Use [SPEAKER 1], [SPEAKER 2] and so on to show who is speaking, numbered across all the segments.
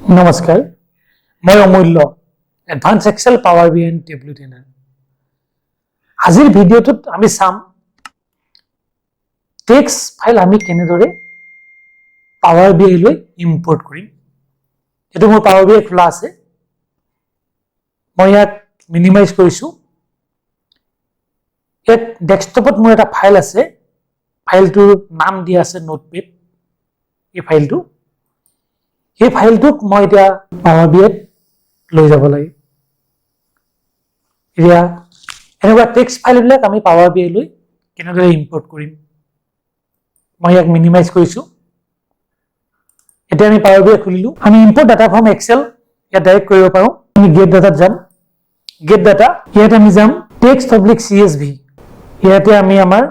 [SPEAKER 1] নমস্কাৰ মই Amulya advance Excel Power BI and Tableau trainer আজিৰ ভিডিঅ'টোত আমি চাম টেক্সট ফাইল আমি কেনেদৰে পাৱাৰ বি লৈ ইম্পৰ্ট কৰিম এটো মোৰ পাৱাৰ বি খোলা আছে মই ইয়াক মিনিমাইজ কৰিছো এক ডেস্কটপত মোৰ এটা ফাইল আছে ফাইলটোৰ নাম দিয়া আছে নোটপ্যাড এই ফাইলটো এই ফাইলটোক মই এতিয়া পাৱাৰ বি লৈ যাব লাগে এতিয়া এনেকুৱা টেক্সট ফাইলবিলাক আমি পাৱাৰ বি লৈ কেনেদৰে ইম্পৰ্ট কৰিম মই ইয়াক মিনিমাইজ কৰিছো এতিয়া আমি পাৱাৰ বি খুলিলো আমি ইম্পৰ্ট ডাটা ফ্ৰম এক্সেল ইয়াত ডাইৰেক্ট কৰিব পাৰো আমি গেট ডাটাত যাম গেট ডাটা ইয়াত আমি যাম টেক্সট/csv ইয়াতে আমি আমাৰ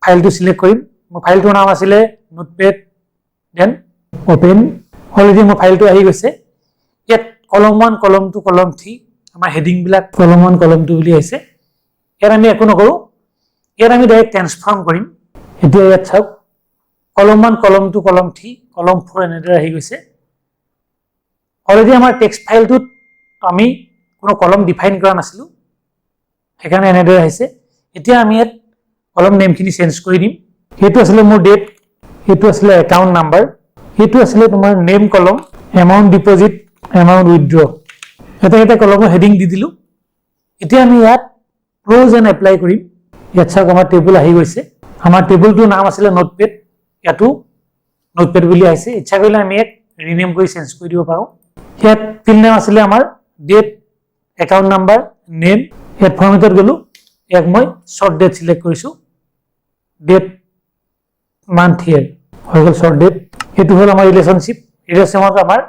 [SPEAKER 1] ফাইলটো সিলেক্ট কৰিম মোৰ ফাইলটোৰ নাম আছিল নোটপ্যাড দেন ওপেন অলৰেডি মোৰ ফাইলটো আহি গৈছে ইয়াত কলম 1 কলম 2 কলম 3 আমাৰ হেডিং বিলাক কলম 1 কলম 2 বুলি আছে ইয়াত আমি একো নকৰো ইয়াত আমি ডাইৰেক্ট ট্ৰান্সফৰ্ম কৰিম এতিয়া ইয়াত চাওক কলম 1 কলম 2 কলম 3 কলম 4 এনেদৰে আহি গৈছে অলৰেডি আমাৰ টেক্সট ফাইলটোত আমি কোনো কলম ডিফাইন কৰা নাছিলো সেইকাৰণে এনেদৰে আহিছে এতিয়া আমি ইয়াত কলম নেমখিনি চেঞ্জ কৰি দিম হেতু আছিল মোৰ ডেট হেতু আছিল একাউন্ট নাম্বাৰ হেতু আছিল তোমাৰ নেম কলম এমাউন্ট ডিপোজিট এমাউন্ট উইথড্ৰ এটা কলমৰ হেডিং দি দিলো এতিয়া আমি ইয়াত ক্লোজ এন্ড এপ্লাই কৰিম ইয়াত চাওক আমাৰ টেবুল আহি গৈছে আমাৰ টেবুলটোৰ নাম আছিল নোটপ্যাড ইয়াতো নোটপ্যাড বুলি আহিছে ইচ্ছা কৰিলে আমি এক ৰিনেম কৰি চেঞ্জ কৰি দিব পাৰো ইয়াত ফিল্ড নেম আছিল আমাৰ ডেট একাউন্ট নাম্বাৰ নেম ইয়াত ফৰ্মেটত গলো এক মই শৰ্ট ডেট সিলেক্ট কৰিছো ডেট মান্থ ইয়াৰ হৈ গল শৰ্ট ডেট এটো হল আমাৰ ৰিলেশনশিপত আমাৰ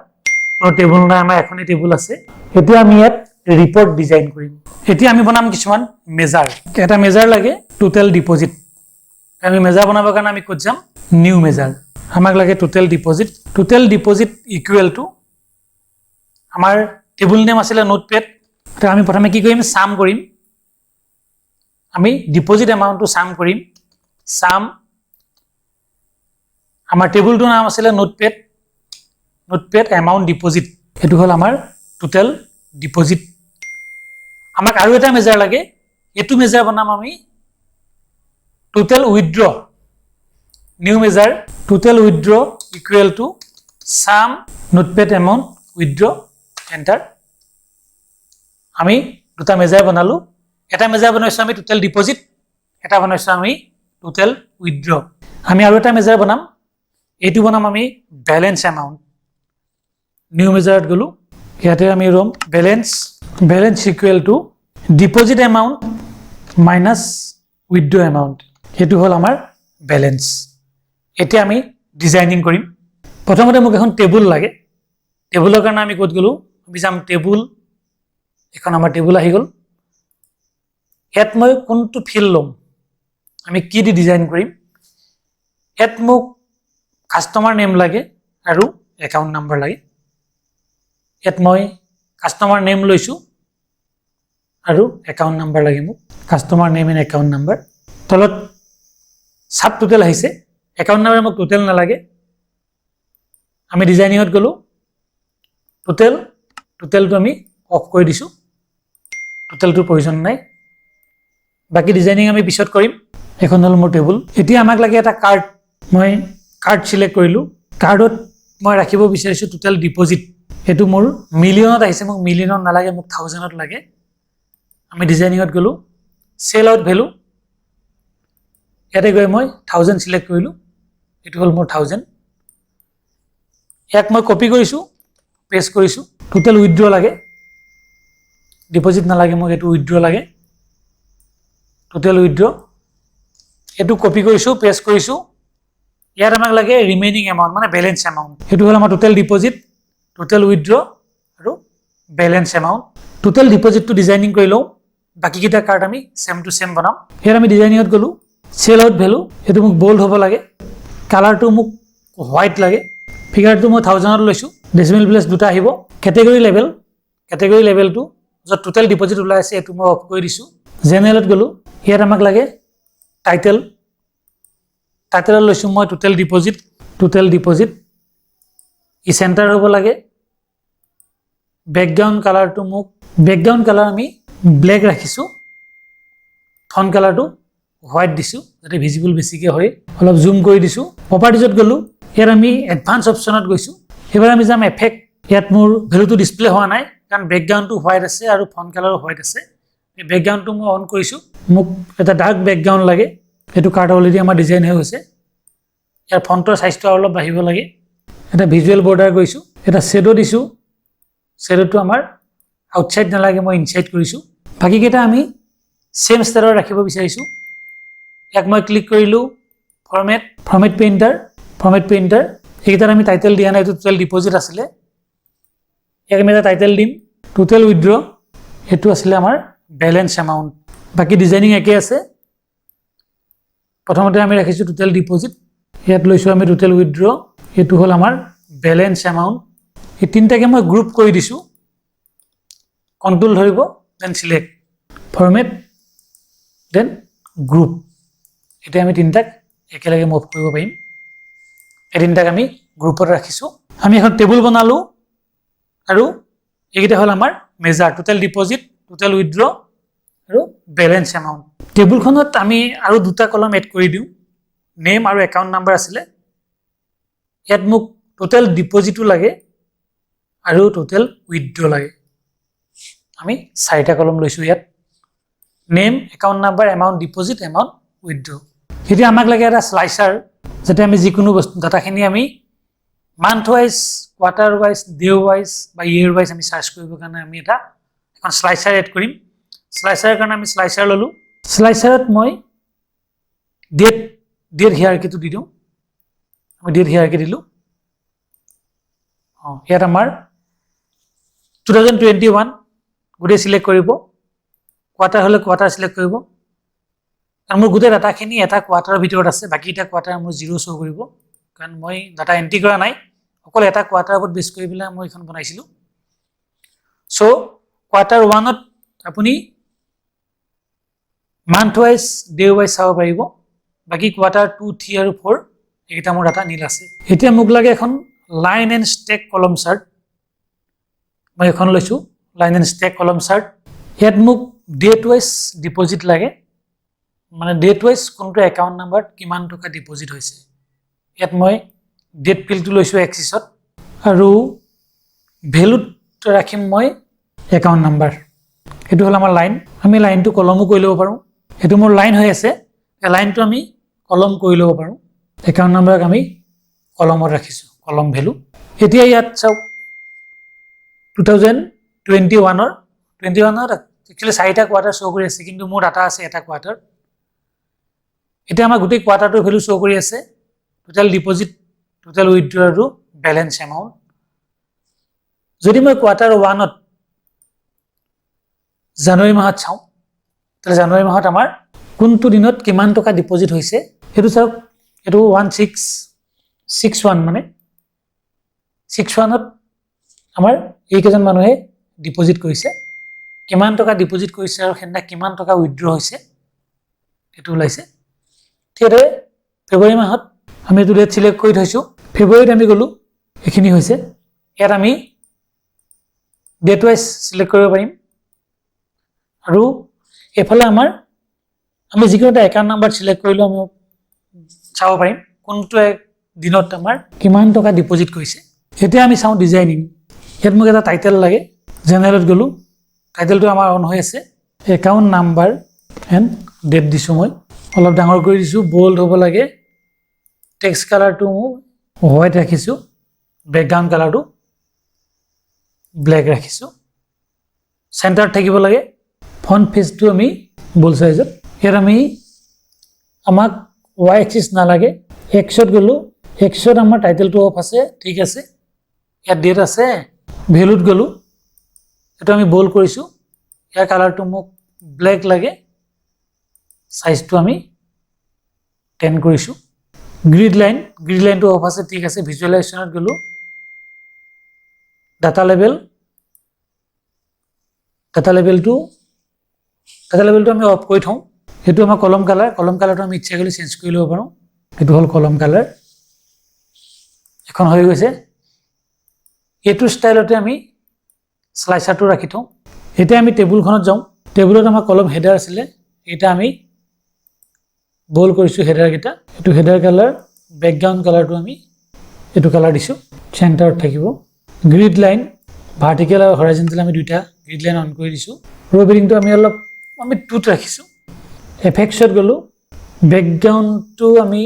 [SPEAKER 1] কোনো টেবুল নাই আমাৰ এখনি টেবুল আছে এতিয়া আমি ইয়াত ৰিপৰ্ট ডিজাইন কৰিম এতিয়া আমি বনাম কিছুমান মেজাৰ এটা মেজাৰ লাগে টোটাল ডিপোজিট আমি মেজাৰ বনাবৰ কাৰণে আমি কত যাম নিউ মেজাৰ আমাক লাগে টোটাল ডিপোজিট ইকুৱেল টু আমাৰ টেবুল নেম আছিল নোটপ্যাড তো আমি প্ৰথমে কি কৰিম সাম কৰিম আমি ডিপোজিট এমাউন্টটো সাম কৰিম সাম আমাৰ টেবুলটোৰ নাম আছিল নোটপ্যাড এমাউন্ট ডিপোজিট এটো হল আমাৰ টোটাল ডিপোজিট আমাক আৰু এটা মেজাৰ লাগে এটো মেজাৰ বনাম আমি total withdraw new measure total withdraw equal to sum notepad amount withdraw enter আমি দুটা মেজাৰ বনালো এটা মেজাৰ বনাইছো আমি টোটাল ডিপোজিট এটা বনাইছো আমি টোটাল উইথড্ৰ আমি আৰু এটা মেজাৰ বনাম এটো বনাম আমি ব্যালেন্স এমাউন্ট নিউ মেজাৰত গলো ইয়াতে আমি ৰম balance equal to deposit amount minus withdraw amount এটো হল আমাৰ ব্যালেন্স এতিয়া আমি ডিজাইনিং কৰিম প্ৰথমতে মোক এখন টেবুল লাগে টেবুলৰ কাৰণে আমি কত গলো আমি যাম টেবুল এখন আমাৰ টেবুল আহি গল ইয়াত মই কোনটো ফিল্ড লম আমি কি দি ডিজাইন কৰিম ইয়াত মোক কাস্টমাৰ নেম লাগে আৰু একাউন্ট নাম্বাৰ লাগে ইয়াত মই কাস্টমাৰ নেম লৈছো আৰু একাউন্ট নাম্বাৰ লাগে মোক customer name and account number তলত সাব টোটাল আহিছে একাউন্ট নাম্বাৰ মোক টোটাল নালাগে আমি ডিজাইনিংত গলো টোটালটো আমি অফ কৰি দিছো টোটালটো প্ৰয়োজন নাই বাকি ডিজাইনিং আমি পিছত কৰিম এখন হল মোৰ টেবুল এতিয়া আমাক লাগে এটা কাৰ্ড মই কাৰ্ড সিলেক্ট কৰিলো কাৰ্ডত মই ৰাখিব বিচাৰিছো টোটাল ডিপোজিট এটো মোৰ মিলিয়নত আহিছে মোক মিলিয়নত নালাগে মোক থাউজেণ্ডত লাগে আমি ডিজাইনিংত গলো সেল আউট ভ্যালু ইয়াতে গৈ মই 1000 সিলেক্ট কৰিলো এটো হল মোৰ 1000 এক মই কপি কৰিছো পেস্ট কৰিছো টোটাল উইথড্ৰ লাগে ডিপোজিট নালাগে মোক এটো উইথড্ৰ লাগে টোটাল উইথড্ৰ এটো কপি কৰিছো পেস্ট কৰিছো ইয়াত আমাক লাগে ৰিমেইনিং এমাউন্ট মানে ব্যালেন্স এমাউন্ট এটো হল আমাৰ টোটাল ডিপোজিট টোটাল উইথড্ৰ আৰু ব্যালেন্স এমাউন্ট টোটাল ডিপোজিটটো ডিজাইনিং কৰি লও বাকি কিটা কাৰ্ড আমি সেম টু সেম বনাম ইয়াত আমি ডিজাইনিংত গলো সেল আউট ভ্যালু এটো মোক বোল্ড হ'ব লাগে কালাৰটো মোক হোৱাইট লাগে ফিগাৰটো মই 1000ত লৈছো ডেসিমেল প্লেস দুটা আহিব ক্যাটেগৰি লেভেলটো যত টোটাল ডিপোজিট ওলাই আছে এটো মই অফ কৰি দিছো জেনাৰেলত গলো ইয়াত আমাক লাগে টাইটেলত লৈছো মই টোটাল ডিপোজিট ই সেন্টাৰ হ'ব লাগে বেকগ্ৰাউণ্ড কালাৰটো মোক বেকগ্ৰাউণ্ড কালাৰ আমি ব্লেক ৰাখিছোঁ ফন্ট কালাৰটো হোৱাইট দিছোঁ যাতে ভিজিবল বেছিকৈ হয় অলপ জুম কৰি দিছোঁ প্ৰপাৰ্টিজত গ'লোঁ ইয়াত আমি এডভান্স অপশ্যনত গৈছোঁ এবাৰ আমি যাম এফেক্ট ইয়াত মোৰ ভেলুটো ডিসপ্লে হোৱা নাই কাৰণ বেকগ্ৰাউণ্ডটো হোৱাইট আছে আৰু ফন্ট কালাৰো হোৱাইট আছে এই বেকগ্ৰাউণ্ডটো মই অন কৰিছোঁ মোক এটা ডাৰ্ক বেকগ্ৰাউণ্ড লাগে এইটো কাৰ্ড অলৰেডি আমাৰ ডিজাইন হৈ গৈছে ইয়াৰ ফন্টৰ সাইজটো অলপ বাঢ়িব লাগে এটা ভিজুৱেল বৰ্ডাৰ কৰিছোঁ এটা শ্বেডো দিছোঁ শ্বেডোটো আমাৰ আউটসাইড নালাগে মই ইনসাইড কৰিছোঁ বাকীকেইটা আমি সেম ষ্টাইলৰ ৰাখিব বিচাৰিছোঁ ইয়াক মই ক্লিক কৰিলোঁ ফৰ্মেট পেইণ্টাৰ এইকেইটাত আমি টাইটেল দিয়া নাই এইটো টোটেল ডিপজিট আছিলে ইয়াক আমি এটা টাইটেল দিম টোটেল উইথড্ৰ এইটো আছিলে আমাৰ বেলেন্স এমাউণ্ট বাকী ডিজাইনিং একে আছে প্ৰথমতে আমি ৰাখিছোঁ টোটেল ডিপজিট ইয়াত লৈছোঁ আমি টোটেল উইথড্ৰ এইটো হ'ল আমাৰ বেলেন্স এমাউণ্ট এই তিনিটাকে মই গ্ৰুপ কৰি দিছোঁ কন্ট্ৰোল ধৰিব then select format then group এতিয়া আমি তিনিটাক একেলগে মুভ কৰিব পাৰিম এই তিনিটাক আমি গ্ৰুপত ৰাখিছোঁ আমি এখন টেবুল বনালোঁ আৰু এইকেইটা হ'ল আমাৰ measure total deposit total withdraw আৰু বেলেন্স এমাউণ্ট টেবুলখনত আমি আৰু দুটা কলম এড কৰি দিওঁ নেম আৰু একাউণ্ট নাম্বাৰ আছিলে ইয়াত মোক টোটেল ডিপজিটো লাগে আৰু টোটেল উইথড্ৰ লাগে আমি চাৰিটা কলম লৈছোঁ ইয়াত name account number amount deposit amount withdraw এতিয়া আমাক লাগে এটা স্লাইচাৰ যাতে আমি যিকোনো বস্তু ডাটাখিনি আমি month wise quarter wise day wise বা ইয়েৰ ৱাইজ আমি সাৰ্চ কৰিবৰ কাৰণে আমি এখন স্লাইচাৰ এড কৰিম স্লাইচাৰৰ কাৰণে আমি স্লাইচাৰ ল'লোঁ স্লাইচাৰত মই ডেট হিয়াৰকিটো দি দিওঁ আমি ডেট হিয়াৰকি দিলোঁ ইয়াত আমাৰ 2021 গোটেই সিলেক্ট কৰিব কোৱাৰ্টাৰ হ'লে কোৱাৰ্টাৰ সিলেক্ট কৰিব কাৰণ মোৰ গোটেই ডাটাখিনি এটা কোৱাৰ্টাৰৰ ভিতৰত আছে বাকীটা কোৱাৰ্টাৰ মোৰ 0 শ্ব' কৰিব কাৰণ মই ডাটা এণ্ট্ৰি কৰা নাই অকল এটা কোৱাৰ্টাৰৰ ওপৰত বেছ কৰি পেলাই মই এখন বনাইছিলোঁ চ' কোৱাৰ্টাৰ 1ত আপুনি মান্থ ৱাইজ ডে ৱাইজ চাব পাৰিব বাকী কোৱাৰ্টাৰ 2, 3 আৰু 4 এইকেইটা মোৰ ডাটা নীল আছে এতিয়া মোক লাগে এখন লাইন এণ্ড ষ্টেক কলম চাৰ্ট মই এখন লৈছোঁ লাইন এণ্ড ষ্টেক কলম চাৰ্ট ইয়াত মোক ডেট ৱাইজ ডিপজিট লাগে মানে ডেট ৱাইজ কোনটো একাউণ্ট নাম্বাৰত কিমান টকা ডিপজিট হৈছে ইয়াত মই ডেট ফিল্ডটো লৈছোঁ এক্সিছত আৰু ভেলুত ৰাখিম মই একাউণ্ট নাম্বাৰ এইটো হ'ল আমাৰ লাইন আমি লাইনটো কলমো কৰি ল'ব পাৰোঁ এইটো মোৰ লাইন হৈ আছে এই লাইনটো আমি কলম কৰি ল'ব পাৰোঁ একাউণ্ট নাম্বাৰক আমি কলমত ৰাখিছোঁ কলম ভেলু এতিয়া ইয়াত চাওক 2021ৰ একচুৱেলি 4টা কোৱাৰ্টাৰ শ্ব' কৰি আছে কিন্তু মোৰ ডাটা আছে এটা কোৱাৰ্টাৰ এতিয়া আমাৰ গোটেই কোৱাৰ্টাৰটোৰ ভেলু শ্ব' কৰি আছে টোটেল ডিপজিট টোটেল উইথড্ৰ আৰু বেলেন্স এমাউণ্ট যদি মই কোৱাৰ্টাৰ 1ত জানুৱাৰী মাহত চাওঁ তাহলে জানুৱাৰী মাহত আমাৰ কোনটো দিনত কিমান টকা ডিপজিট হৈছে সেইটো চাওক এইটো 1661 মানে 61ত আমাৰ এইকেইজন মানুহে ডিপজিট কৰিছে কিমান টকা ডিপজিট কৰিছে আৰু সেনা কিমান টকা উইথড্ৰ হৈছে এইটো ওলাইছে ঠিক ফেব্ৰুৱাৰী মাহত আমি এইটো ডেট সিলেক্ট কৰি থৈছোঁ ফেব্ৰুৱাৰীত আমি গ'লোঁ এইখিনি হৈছে ইয়াত আমি ডেট ৱাইজ সিলেক্ট কৰিব পাৰিম আৰু এফালে আমি যিকোনো এটা একাউণ্ট নাম্বাৰ সিলেক্ট কৰিলোঁ আমি চাব পাৰিম কোনটো দিনত আমাৰ কিমান টকা ডিপজিট কৰিছে এতিয়া আমি চাওঁ ডিজাইনিং ইয়াত মোক এটা টাইটেল লাগে জেনেৰেলত গ'লোঁ টাইটেলটো আমাৰ অন হৈ আছে একাউণ্ট নাম্বাৰ এণ্ড ডেট দিছোঁ মই অলপ ডাঙৰ কৰি দিছোঁ বোল্ড হ'ব লাগে টেক্সট কালাৰটো হোৱাইট ৰাখিছোঁ বেকগ্ৰাউণ্ড কালাৰটো ব্লেক ৰাখিছোঁ চেণ্টাৰত থাকিব লাগে ফন্ট ফেজটো আমি বোল্ড সাইজত ইয়াত আমাক ৱাই এক্সিছ নালাগে এক্সত গ'লোঁ এক্সত আমাৰ টাইটেলটো অফ আছে ঠিক আছে ইয়াত ডেট আছে ভেলুত গ'লোঁ এইটো আমি বোল্ড কৰিছোঁ ইয়াৰ কালাৰটো মোক ব্লেক লাগে সাইজটো আমি 10 কৰিছোঁ গ্ৰিড লাইনটো অফ আছে ঠিক আছে ভিজুৱেলাইজেশ্যনত গ'লোঁ ডাটা লেভেলটো আমি অফ কৰি থওঁ এইটো আমাৰ কলম কালাৰটো আমি ইচ্ছা কৰিলে চেঞ্জ কৰি ল'ব পাৰোঁ এইটো হ'ল কলম কালাৰ এখন হৈ গৈছে এইটো ষ্টাইলতে আমি স্লাইচাৰটো ৰাখি থওঁ এতিয়া আমি টেবুলখনত যাওঁ টেবুলত আমাৰ কলম হেডাৰ আছিলে এটা আমি বল কৰিছো হেডাৰ কেইটা এটো হেডাৰ কালাৰ ব্যাকগ্ৰাউণ্ড কালাৰটো আমি এটো কালাৰ দিছো চেন্টাৰত থাকিব গ্ৰিড লাইন ভাৰ্টিকেল আৰু হৰাইজন্টেল আমি দুটা গ্ৰিড লাইন অন কৰি দিছো ৰ বেৰিংটো আমি অলপ আমি টুত ৰাখিছো এফেক্টছত গলো ব্যাকগ্ৰাউণ্ডটো আমি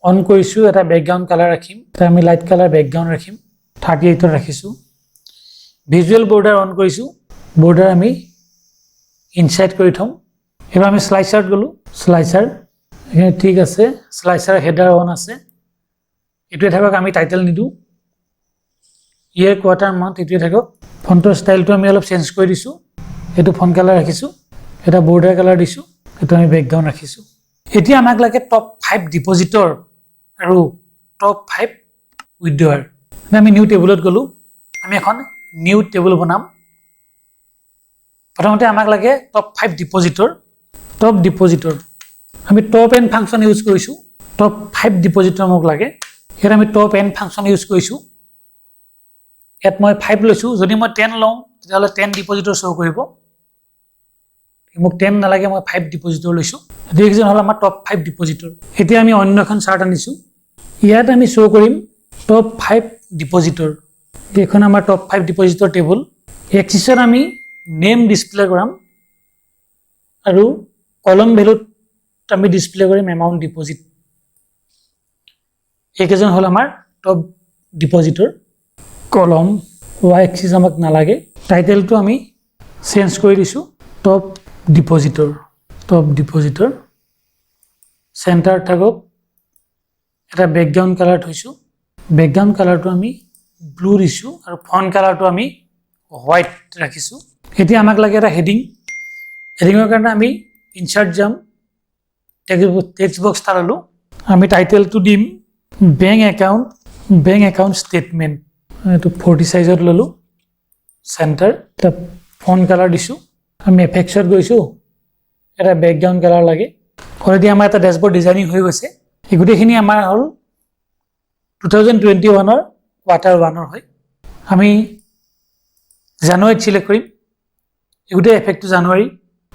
[SPEAKER 1] অন কৰিছো এটা ব্যাকগ্ৰাউণ্ড কালাৰ ৰাখিম তাৰ আমি লাইট কালাৰ ব্যাকগ্ৰাউণ্ড ৰাখিম 38 ত ৰাখিছো ভিজুৱেল বৰ্ডাৰ অন কৰিছো বৰ্ডাৰ আমি ইনসাইড কৰি থম এবাৰ আমি স্লাইচাৰত গলো স্লাইচাৰ এখানে ঠিক আছে স্লাইচাৰ হেডাৰ অন আছে এটোৱে থাকক আমি টাইটেল নিদু ইয়াৰ কোৱাৰ্টাৰ মান্থ এটোৱে থাকক ফন্টৰ ষ্টাইলটো আমি অলপ চেঞ্জ কৰি দিছো এটো ফন্ট কালাৰ ৰাখিছো এটা বৰ্ডাৰ কালাৰ দিছো এটো আমি ব্যাকগ্ৰাউণ্ড ৰাখিছো এতিয়া আমাক লাগে টপ 5 ডিপোজিটৰ আৰু টপ 5 উইথড্ৰয়াৰ আমি নিউ টেবুলত গলো আমি এখন নিউ টেবুল বনাম প্ৰথমতে আমাক লাগে টপ 5 ডিপোজিটৰ আমি টপ এন্ড ফাংচন ইউজ কৰিছো টপ 5 ডিপোজিটৰ মোক লাগে here আমি টপ এন্ড ফাংচন ইউজ কৰিছো ইয়াত মই 5 লৈছো যদি মই 10 লওঁ তেতিয়াহলে 10 ডিপোজিটৰ শো কৰিব মোক 10 নালাগে মই 5 ডিপোজিটৰ লৈছো ৰিজন হল আমাৰ টপ 5 ডিপোজিটৰ এতিয়া আমি অন্য এখন চাৰ্ট আনিছো ইয়াত আমি শো কৰিম টপ 5 ডিপোজিটৰ এখন আমাৰ টপ 5 ডিপোজিটৰ টেবুল এক্সিসত আমি নেম ডিসপ্লে কৰাম আৰু কলম ভ্যালুত আমি ডিসপ্লে কৰিম এমাউন্ট ডিপোজিট একেজন হল আমাৰ টপ ডিপোজিটৰ কলম ওয়াই এক্সিস আমাক নালাগে টাইটেলটো আমি চেঞ্জ কৰি দিছো টপ ডিপোজিটৰ সেন্টাৰ থাকক এটা ব্যাকগ্ৰাউণ্ড কালাৰ থৈছো ব্যাকগ্ৰাউণ্ড কালাৰটো আমি ব্লু দিছো আৰু ফন্ট কালাৰটো আমি হোৱাইট ৰাখিছো এতিয়া আমাক লাগে এটা হেডিংৰ কাৰণে আমি ইনসাৰ্ট যাম টেক্সট বক্স তাৰালো আমি টাইটেলটো দিম বেংক একাউন্ট স্টেটমেন্ট এটো 40 সাইজত ললো সেন্টাৰ এটা ফন্ট কালাৰ দিছো আমি এফেক্টছত গৈছো এটা ব্যাকগ্ৰাউণ্ড কালাৰ লাগে অলৰেডি আমাৰ এটা ড্যাশবোৰ্ড ডিজাইনিং হৈ গৈছে এগুটেখিনি আমাৰ হল 2021 ৰ কোৱাৰ্টাৰ 1 ৰ হয় আমি জানুৱাৰীত সিলেক্ট কৰিম এগুটে এফেক্টটো জানুৱাৰী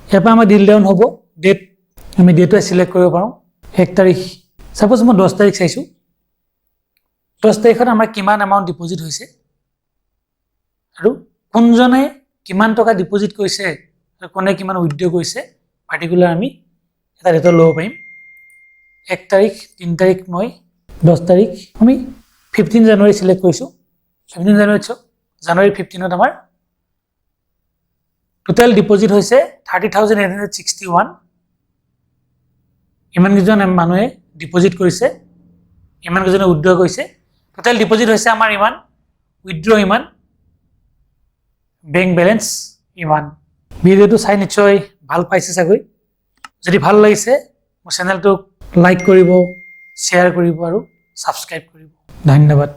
[SPEAKER 1] এপা আমাৰ ডিল ডাউন হ'ব ডেট আমি ডেটটো সিলেক্ট কৰিব পাৰো 1 তাৰিখ সাপোজ মই 10 তাৰিখ চাইছো 10 তাৰিখত আমাৰ কিমান এমাউন্ট ডিপোজিট হৈছে আৰু কোনজনে কিমান টকা ডিপোজিট কৰিছে আৰু কোনে কিমান উইথড্ৰ কৰিছে পাৰ্টিকুলাৰ আমি এটা ডেটা লব পাৰিম 1 তাৰিখ 3 তাৰিখ মই 10 তাৰিখ আমি 15 জানুৱাৰী সিলেক্ট কৰিছো 15 জানুৱাৰী 15ত আমাৰ টোটাল ডিপোজিট হৈছে 30861 ইমান কিজন মানুহে ডিপোজিট কৰিছে ইমান কিজনে উইথড্ৰ কৰিছে টোটাল ডিপোজিট হৈছে আমাৰ ইমান উইথড্ৰ ইমান বেংক ব্যালেন্স ইমান ভিডিওটো চাই নিশ্চয় ভাল পাইছে চাগৈ যদি ভাল লাগিছে মোৰ চেনেলটো লাইক কৰিব শেয়াৰ কৰিব আৰু সাবস্ক্ৰাইব কৰিব ধন্যবাদ